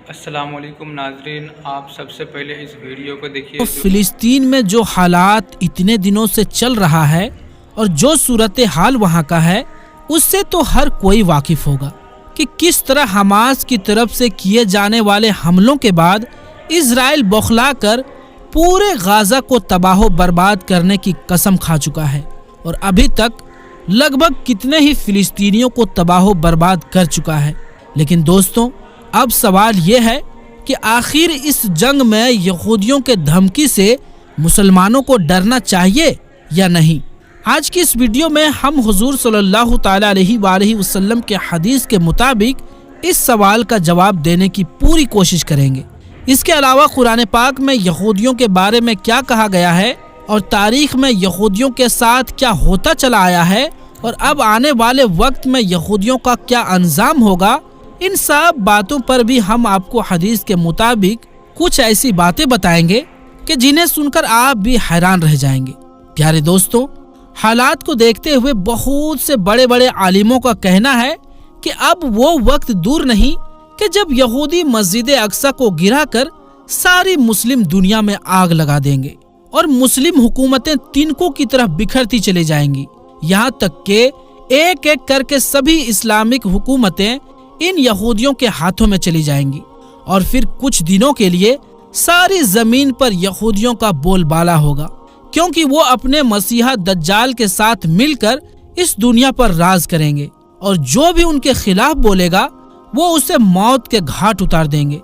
السلام علیکم ناظرین، آپ سب سے پہلے اس ویڈیو کو دیکھیے تو فلسطین میں جو حالات اتنے دنوں سے چل رہا ہے اور جو صورتحال وہاں کا ہے، اس سے تو ہر کوئی واقف ہوگا کہ کس طرح حماس کی طرف سے کیے جانے والے حملوں کے بعد اسرائیل بوکھلا کر پورے غازہ کو تباہ و برباد کرنے کی قسم کھا چکا ہے اور ابھی تک لگ بھگ کتنے ہی فلسطینیوں کو تباہ و برباد کر چکا ہے۔ لیکن دوستوں، اب سوال یہ ہے کہ آخر اس جنگ میں یہودیوں کے دھمکی سے مسلمانوں کو ڈرنا چاہیے یا نہیں؟ آج کی اس ویڈیو میں ہم حضور صلی اللہ تعالی علیہ وآلہ وسلم کے حدیث کے مطابق اس سوال کا جواب دینے کی پوری کوشش کریں گے۔ اس کے علاوہ قرآن پاک میں یہودیوں کے بارے میں کیا کہا گیا ہے اور تاریخ میں یہودیوں کے ساتھ کیا ہوتا چلا آیا ہے اور اب آنے والے وقت میں یہودیوں کا کیا انجام ہوگا، ان سب باتوں پر بھی ہم آپ کو حدیث کے مطابق کچھ ایسی باتیں بتائیں گے کہ جنہیں سن کر آپ بھی حیران رہ جائیں گے۔ پیارے دوستوں، حالات کو دیکھتے ہوئے بہت سے بڑے بڑے عالموں کا کہنا ہے کہ اب وہ وقت دور نہیں کہ جب یہودی مسجد اقصی کو گرا کر ساری مسلم دنیا میں آگ لگا دیں گے اور مسلم حکومتیں تنکوں کی طرف بکھرتی چلی جائیں گی، یہاں تک کہ ایک ایک کر کے سبھی اسلامک حکومتیں ان یہودیوں کے ہاتھوں میں چلی جائیں گی اور پھر کچھ دنوں کے لیے ساری زمین پر یہودیوں کا بول بالا ہوگا، کیونکہ وہ اپنے مسیحا دجال کے ساتھ مل کر اس دنیا پر راج کریں گے اور جو بھی ان کے خلاف بولے گا وہ اسے موت کے گھاٹ اتار دیں گے۔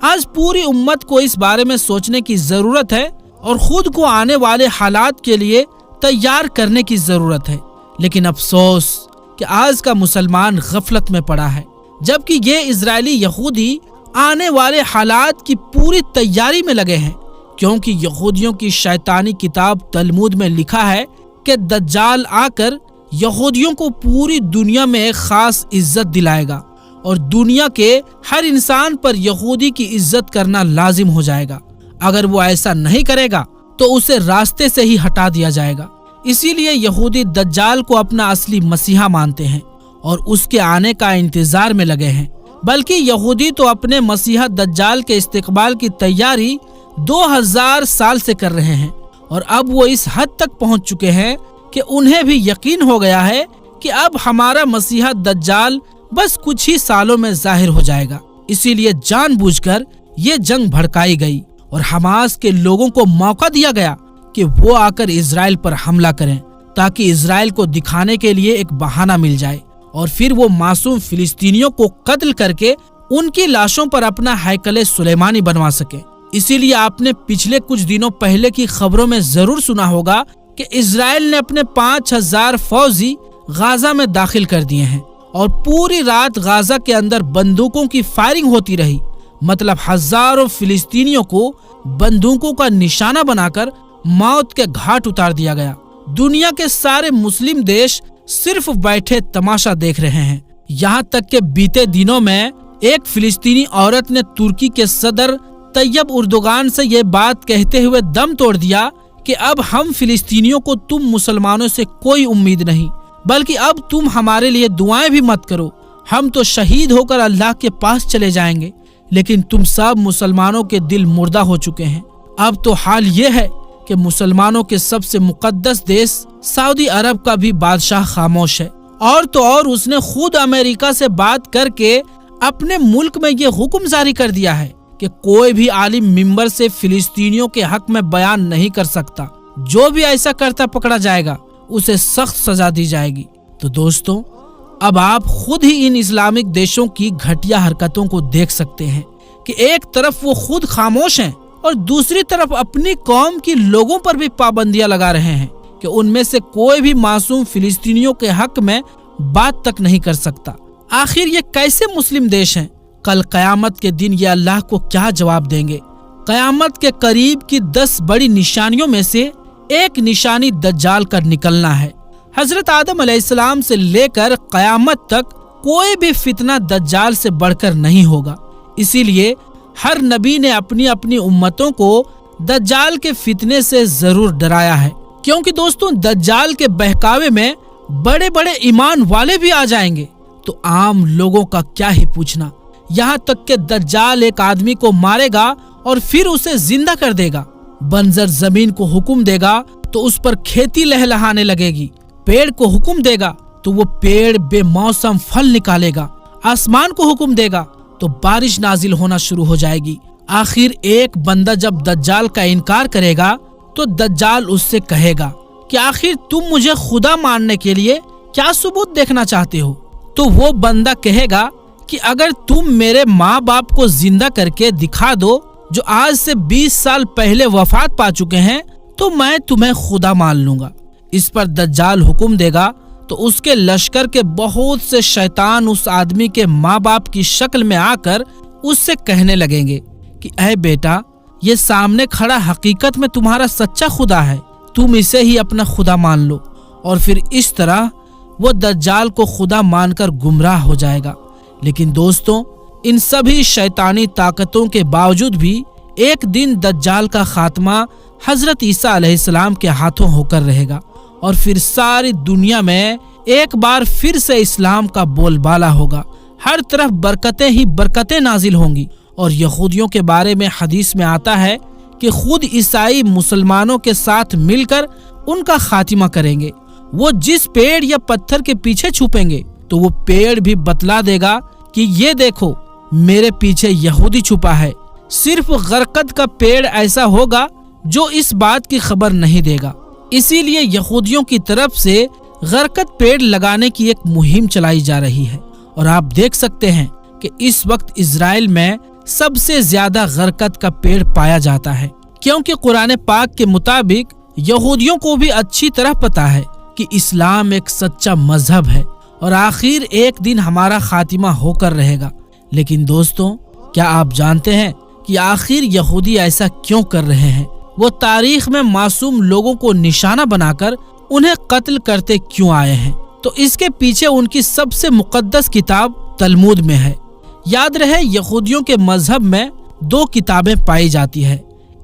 آج پوری امت کو اس بارے میں سوچنے کی ضرورت ہے اور خود کو آنے والے حالات کے لیے تیار کرنے کی ضرورت ہے، لیکن افسوس کہ آج کا مسلمان غفلت میں پڑا ہے، جبکہ یہ اسرائیلی یہودی آنے والے حالات کی پوری تیاری میں لگے ہیں، کیونکہ یہودیوں کی شیطانی کتاب تلمود میں لکھا ہے کہ دجال آ کر یہودیوں کو پوری دنیا میں ایک خاص عزت دلائے گا اور دنیا کے ہر انسان پر یہودی کی عزت کرنا لازم ہو جائے گا۔ اگر وہ ایسا نہیں کرے گا تو اسے راستے سے ہی ہٹا دیا جائے گا۔ اسی لیے یہودی دجال کو اپنا اصلی مسیحا مانتے ہیں اور اس کے آنے کا انتظار میں لگے ہیں، بلکہ یہودی تو اپنے مسیحا دجال کے استقبال کی تیاری 2000 سال سے کر رہے ہیں اور اب وہ اس حد تک پہنچ چکے ہیں کہ انہیں بھی یقین ہو گیا ہے کہ اب ہمارا مسیحا دجال بس کچھ ہی سالوں میں ظاہر ہو جائے گا۔ اسی لیے جان بوجھ کر یہ جنگ بھڑکائی گئی اور حماس کے لوگوں کو موقع دیا گیا کہ وہ آ کر اسرائیل پر حملہ کریں تاکہ اسرائیل کو دکھانے کے لیے ایک بہانہ مل جائے اور پھر وہ معصوم فلسطینیوں کو قتل کر کے ان کی لاشوں پر اپنا ہیکل سلیمانی بنوا سکے۔ اسی لیے آپ نے پچھلے کچھ دنوں پہلے کی خبروں میں ضرور سنا ہوگا کہ اسرائیل نے اپنے 5000 فوجی غازہ میں داخل کر دیے ہیں اور پوری رات غازہ کے اندر بندوقوں کی فائرنگ ہوتی رہی، مطلب ہزاروں فلسطینیوں کو بندوقوں کا نشانہ بنا کر موت کے گھاٹ اتار دیا گیا۔ دنیا کے سارے مسلم دیش صرف بیٹھے تماشا دیکھ رہے ہیں، یہاں تک کہ بیتے دنوں میں ایک فلسطینی عورت نے ترکی کے صدر طیب اردوغان سے یہ بات کہتے ہوئے دم توڑ دیا کہ اب ہم فلسطینیوں کو تم مسلمانوں سے کوئی امید نہیں، بلکہ اب تم ہمارے لیے دعائیں بھی مت کرو، ہم تو شہید ہو کر اللہ کے پاس چلے جائیں گے، لیکن تم سب مسلمانوں کے دل مردہ ہو چکے ہیں۔ اب تو حال یہ ہے کہ مسلمانوں کے سب سے مقدس دیش سعودی عرب کا بھی بادشاہ خاموش ہے، اور تو اور اس نے خود امریکہ سے بات کر کے اپنے ملک میں یہ حکم جاری کر دیا ہے کہ کوئی بھی عالم ممبر سے فلسطینیوں کے حق میں بیان نہیں کر سکتا، جو بھی ایسا کرتا پکڑا جائے گا اسے سخت سزا دی جائے گی۔ تو دوستوں، اب آپ خود ہی ان اسلامک دیشوں کی گھٹیا حرکتوں کو دیکھ سکتے ہیں کہ ایک طرف وہ خود خاموش ہیں اور دوسری طرف اپنی قوم کی لوگوں پر بھی پابندیاں لگا رہے ہیں کہ ان میں سے کوئی بھی معصوم فلسطینیوں کے حق میں بات تک نہیں کر سکتا۔ آخر یہ کیسے مسلم دیش ہیں؟ کل قیامت کے دن یہ اللہ کو کیا جواب دیں گے؟ قیامت کے قریب کی 10 بڑی نشانیوں میں سے ایک نشانی دجال کا نکلنا ہے۔ حضرت آدم علیہ السلام سے لے کر قیامت تک کوئی بھی فتنہ دجال سے بڑھ کر نہیں ہوگا، اسی لیے ہر نبی نے اپنی اپنی امتوں کو دجال کے فتنے سے ضرور ڈرایا ہے، کیونکہ دوستوں دجال کے بہکاوے میں بڑے بڑے ایمان والے بھی آ جائیں گے تو عام لوگوں کا کیا ہی پوچھنا۔ यहाँ तक कि दज्जाल एक आदमी को मारेगा और फिर उसे जिंदा कर देगा। बंजर जमीन को हुक्म देगा तो उस पर खेती लहलहाने लगेगी। पेड़ को हुक्म देगा तो वो पेड़ बेमौसम फल निकालेगा। आसमान को हुक्म देगा तो बारिश नाजिल होना शुरू हो जाएगी। आखिर एक बंदा जब दज्जाल का इनकार करेगा तो दज्जाल उससे कहेगा कि आखिर तुम मुझे खुदा मानने के लिए क्या सबूत देखना चाहते हो? तो वो बंदा कहेगा कि अगर तुम मेरे माँ बाप को जिंदा करके दिखा दो जो आज से 20 साल पहले वफात पा चुके हैं, तो मैं तुम्हें खुदा मान लूंगा। इस पर दज्जाल हुक्म देगा तो उसके लश्कर के बहुत से शैतान उस आदमी के माँ बाप की शक्ल में आकर उससे कहने लगेंगे कि ऐ बेटा, ये सामने खड़ा हकीकत में तुम्हारा सच्चा खुदा है, तुम इसे ही अपना खुदा मान लो। और फिर इस तरह वो दज्जाल को खुदा मानकर गुमराह हो जाएगा। लेकिन दोस्तों, इन सभी शैतानी ताकतों के बावजूद भी एक दिन दज्जाल का खात्मा हजरत ईसा अलैहिस्सलाम के हाथों होकर रहेगा और फिर सारी दुनिया में एक बार फिर से इस्लाम का बोलबाला होगा। हर तरफ बरकतें ही बरकतें नाजिल होंगी। और यहूदियों के बारे में हदीस में आता है कि खुद ईसाई मुसलमानों के साथ मिलकर उनका खात्मा करेंगे। वो जिस पेड़ या पत्थर के पीछे छुपेंगे तो वो पेड़ भी बतला देगा कि ये देखो, मेरे पीछे यहूदी छुपा है। सिर्फ गरकद का पेड़ ऐसा होगा जो इस बात की खबर नहीं देगा। इसीलिए यहूदियों की तरफ से गरकद पेड़ लगाने की एक मुहिम चलाई जा रही है। और आप देख सकते हैं कि इस वक्त इजराइल में सबसे ज्यादा गरकद का पेड़ पाया जाता है, क्योंकि कुरान पाक के मुताबिक यहूदियों को भी अच्छी तरह पता है कि इस्लाम एक सच्चा मजहब है और आखिर एक दिन हमारा खात्मा होकर रहेगा। लेकिन दोस्तों, क्या आप जानते हैं कि आखिर यहूदी ऐसा क्यों कर रहे हैं? वो तारीख में मासूम लोगों को निशाना बनाकर उन्हें कत्ल करते क्यों आए हैं? तो इसके पीछे उनकी सबसे मुकद्दस किताब तलमूद में है। याद रहे, यहूदियों के मजहब में 2 किताबें पाई जाती है।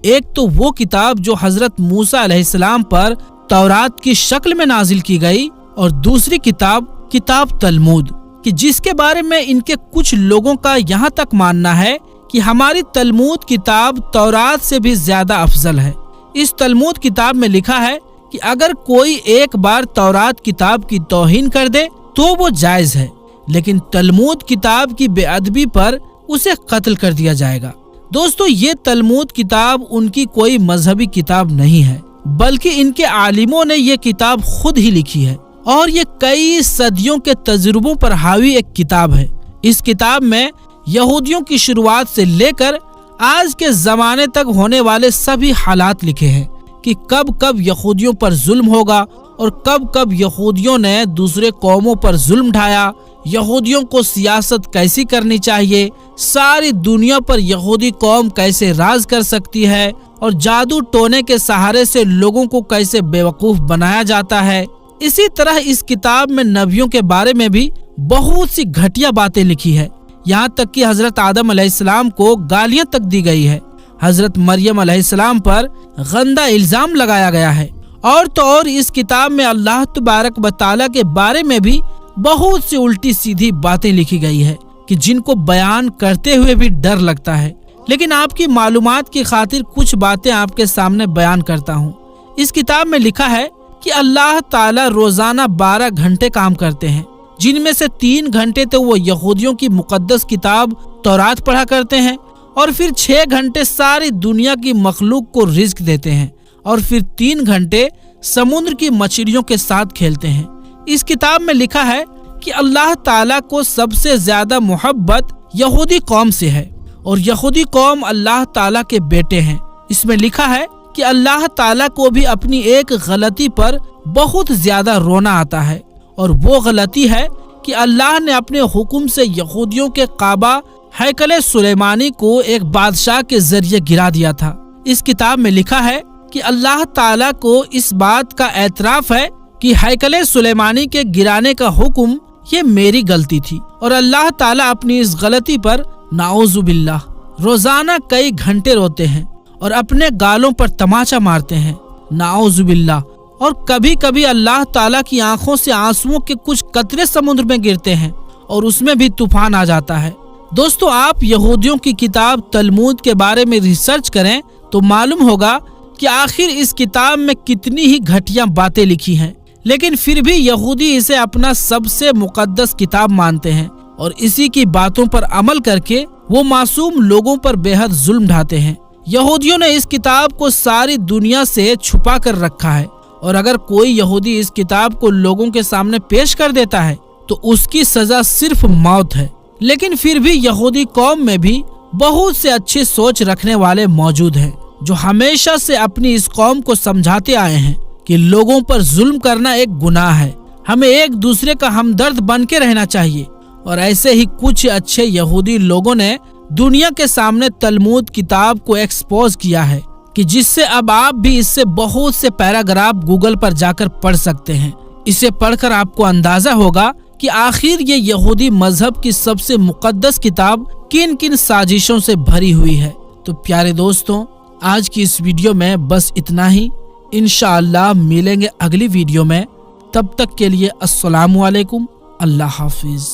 एक तो वो किताब जो हजरत मूसा अलैहिस्सलाम पर तौरात की शक्ल में नाजिल की गई, और दूसरी किताब तलमूद, कि जिसके बारे में इनके कुछ लोगों का यहाँ तक मानना है कि हमारी तलमूद किताब तौरात से भी ज्यादा अफजल है। इस तलमूद किताब में लिखा है कि अगर कोई एक बार तौरात किताब की तौहीन कर दे तो वो जायज है, लेकिन तलमूद किताब की बेअदबी पर उसे कत्ल कर दिया जाएगा। दोस्तों, ये तलमूद किताब उनकी कोई मजहबी किताब नहीं है, बल्कि इनके आलिमों ने ये किताब खुद ही लिखी है और ये कई सदियों के तजुर्बों पर हावी एक किताब है। इस किताब में यहूदियों की शुरुआत से लेकर आज के जमाने तक होने वाले सभी हालात लिखे हैं कि कब कब यहूदियों पर जुल्म होगा और कब कब यहूदियों ने दूसरे कौमों पर जुल्म ढाया, यहूदियों को सियासत कैसी करनी चाहिए, सारी दुनिया पर यहूदी कौम कैसे राज कर सकती है और जादू टोने के सहारे से लोगों को कैसे बेवकूफ बनाया जाता है। इसी तरह इस किताब में नबियों के बारे में भी बहुत सी घटिया बातें लिखी है। यहाँ तक कि हजरत आदम अलैहिस्सलाम को गालियाँ तक दी गई है। हजरत मरियम अलैहिस्सलाम पर गंदा इल्जाम लगाया गया है। और तो और इस किताब में अल्लाह तबारक व तआला के बारे में भी बहुत सी उल्टी सीधी बातें लिखी गई है कि जिनको बयान करते हुए भी डर लगता है। लेकिन आपकी मालूमात की खातिर कुछ बातें आपके सामने बयान करता हूँ। इस किताब में लिखा है कि अल्लाह ताला रोजाना 12 घंटे काम करते हैं, जिनमें से 3 घंटे तो वो यहूदियों की मुकद्दस किताब तौरात पढ़ा करते हैं और फिर 6 घंटे सारी दुनिया की मखलूक को रिज्क देते हैं और फिर 3 घंटे समुद्र की मछलियों के साथ खेलते हैं। इस किताब में लिखा है कि अल्लाह ताला को सबसे ज्यादा मोहब्बत यहूदी कौम से है और यहूदी कौम अल्लाह ताला के बेटे हैं। इसमें लिखा है कि अल्लाह ताला को भी अपनी एक गलती पर बहुत ज्यादा रोना आता है और वो गलती है कि अल्लाह ने अपने हुक्म से यहूदियों के काबा हैकल सुलेमानी को एक बादशाह के जरिए गिरा दिया था। इस किताब में लिखा है कि अल्लाह ताला को इस बात का एतराफ है कि हैकल सुलेमानी के गिराने का हुक्म ये मेरी गलती थी और अल्लाह ताला अपनी इस गलती पर नाउजुबिल्लाह रोजाना कई घंटे रोते हैं और अपने गालों पर तमाचा मारते हैं, नाउजुबिल्लाह। और कभी कभी अल्लाह ताला की आंखों से आंसुओं के कुछ कतरे समुद्र में गिरते हैं और उसमें भी तूफान आ जाता है, दोस्तों, आप यहूदियों की किताब तलमूद के बारे में रिसर्च करें तो मालूम होगा कि आखिर इस किताब में कितनी ही घटिया बातें लिखी हैं, लेकिन फिर भी यहूदी इसे अपना सबसे मुकद्दस किताब मानते हैं और इसी की बातों पर अमल करके वो मासूम लोगों पर बेहद जुल्म ढाते हैं। यहूदियों ने इस किताब को सारी दुनिया से छुपा कर रखा है और अगर कोई यहूदी इस किताब को लोगों के सामने पेश कर देता है तो उसकी सजा सिर्फ मौत है। लेकिन फिर भी यहूदी कौम में भी बहुत से अच्छी सोच रखने वाले मौजूद हैं जो हमेशा से अपनी इस कौम को समझाते आए हैं कि लोगों पर जुल्म करना एक गुनाह है, हमें एक दूसरे का हमदर्द बन के रहना चाहिए। और ऐसे ही कुछ अच्छे यहूदी लोगों ने दुनिया के सामने तलमूद किताब को एक्सपोज किया है कि जिससे अब आप भी इससे बहुत से पैराग्राफ गूगल पर जाकर पढ़ सकते हैं। इसे पढ़कर आपको अंदाजा होगा कि आखिर ये यहूदी मजहब की सबसे मुकद्दस किताब किन किन साजिशों से भरी हुई है। तो प्यारे दोस्तों, आज की इस वीडियो में बस इतना ही। इंशाअल्लाह मिलेंगे अगली वीडियो में, तब तक के लिए अस्सलामु अलैकुम, अल्लाह हाफिज।